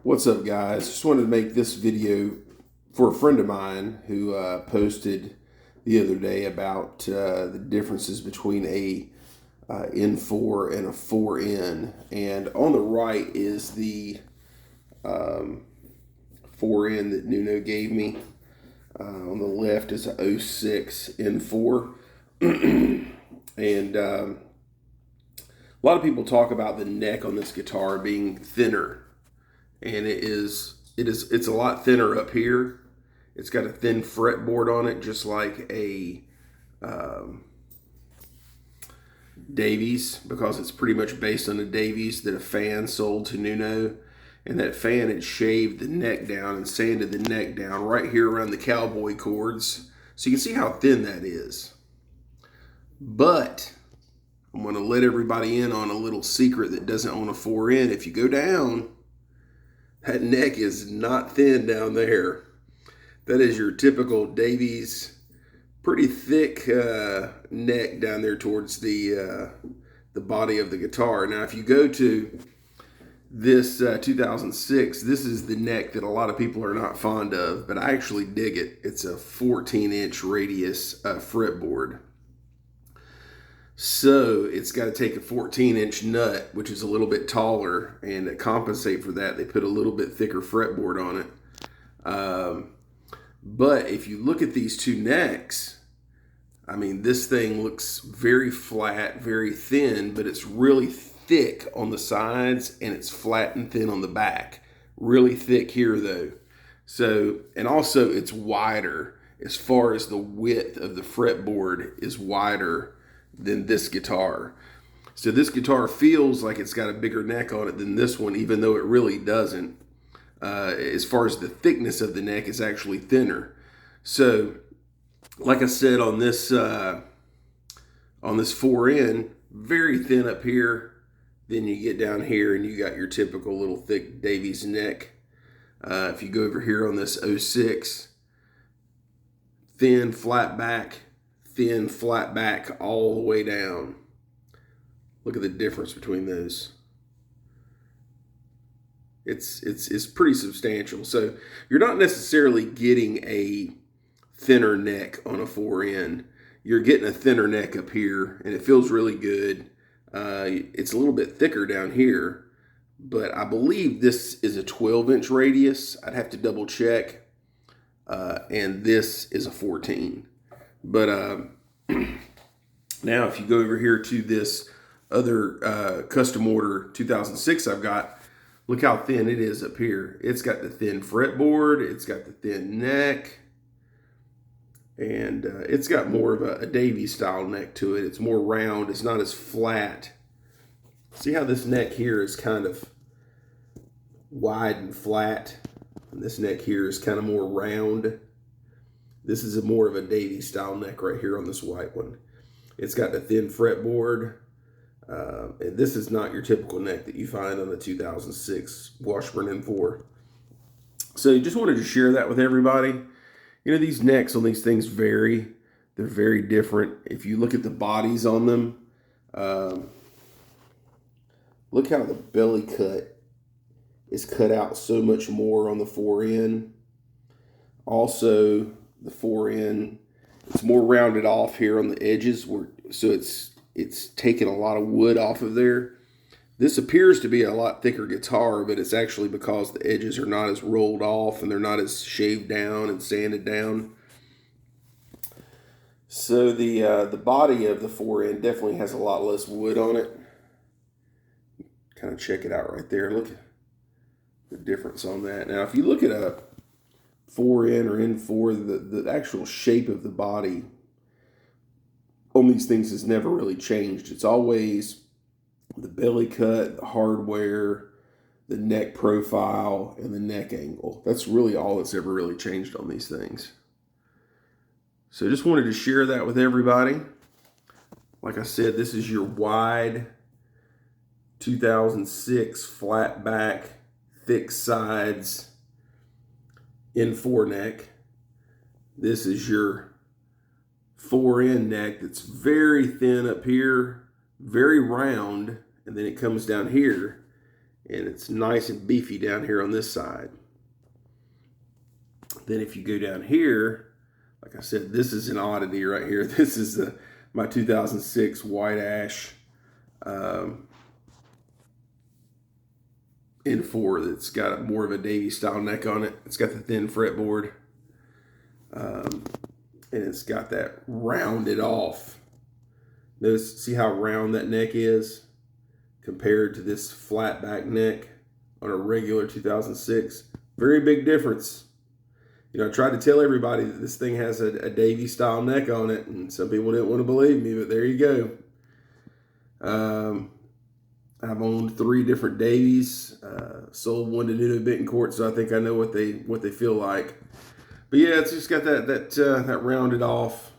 What's up, guys? Just wanted to make this video for a friend of mine who posted the other day about the differences between a N4 and a 4N. And on the right is the 4N that Nuno gave me. On the left is a 06 N4. And a lot of people talk about the neck on this guitar being thinner. And it's a lot thinner up here. It's got a thin fretboard on it, just like a Davies, because it's pretty much based on a Davies that a fan sold to Nuno. And that fan had shaved the neck down and sanded the neck down right here around the cowboy chords. So you can see how thin that is. But I'm going to let everybody in on a little secret that doesn't own a 4N. If you go down, that neck is not thin down there. That is your typical Davies, pretty thick neck down there towards the body of the guitar. Now, if you go to this 2006, this is the neck that a lot of people are not fond of, but I actually dig it. It's a 14-inch radius fretboard. So it's got to take a 14-inch nut, which is a little bit taller, and to compensate for that, they put a little bit thicker fretboard on it. But if you look at these two necks, I mean, this thing looks very flat, very thin, but it's really thick on the sides, and it's flat and thin on the back. Really thick here, though. So, and also it's wider as far as the width of the fretboard is wider than this guitar. So this guitar feels like it's got a bigger neck on it than this one, even though it really doesn't. As far as the thickness of the neck is actually thinner. So, like I said, on this 4N, very thin up here. Then you get down here and you got your typical little thick Davies neck. If you go over here on this 06, thin flat back all the way down. Look at the difference between those. It's pretty substantial. So you're not necessarily getting a thinner neck on a 4N. You're getting a thinner neck up here, and it feels really good. It's a little bit thicker down here, but I believe this is a 12-inch radius. I'd have to double check. And this is a 14. But now if you go over here to this other custom order 2006 I've got, look how thin it is up here. It's got the thin fretboard, it's got the thin neck, and it's got more of a Davies style neck to it. It's more round, it's not as flat. See how this neck here is kind of wide and flat, and this neck here is kind of more round. This is more of a Davies style neck right here on this white one. It's got the thin fretboard, and this is not your typical neck that you find on the 2006 Washburn N4. So you just wanted to share that with everybody. You know, these necks on these things vary. They're very different. If you look at the bodies on them, look how the belly cut is cut out so much more on the 4N. Also, the 4N, it's more rounded off here on the edges, so it's taking a lot of wood off of there. This appears to be a lot thicker guitar, but it's actually because the edges are not as rolled off and they're not as shaved down and sanded down. So the body of the 4N definitely has a lot less wood on it. Kind of check it out right there. Look at the difference on that. Now, if you look at a 4N or N4, the actual shape of the body on these things has never really changed. It's always the belly cut, the hardware, the neck profile, and the neck angle. That's really all that's ever really changed on these things. So just wanted to share that with everybody. Like I said, this is your wide 2006 flat back, thick sides N4 neck. This is your 4N neck that's very thin up here, very round, and then it comes down here And it's nice and beefy down here on this side. Then if you go down here, like I said, this is an oddity right here. This is my 2006 white ash N4 that's got more of a Davy style neck on it. It's got the thin fretboard. And it's got that rounded off. Notice, see how round that neck is compared to this flat back neck on a regular 2006. Very big difference. You know, I tried to tell everybody that this thing has a Davy style neck on it, and some people didn't want to believe me, but there you go. I've owned 3 different Davies, sold one to Nuno Bettencourt, so I think I know what they feel like. But yeah, it's just got that rounded off,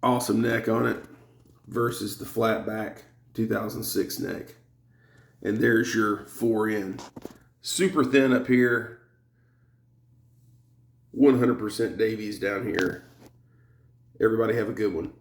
awesome neck on it versus the flat back 2006 neck. And there's your 4N. Super thin up here, 100% Davies down here. Everybody have a good one.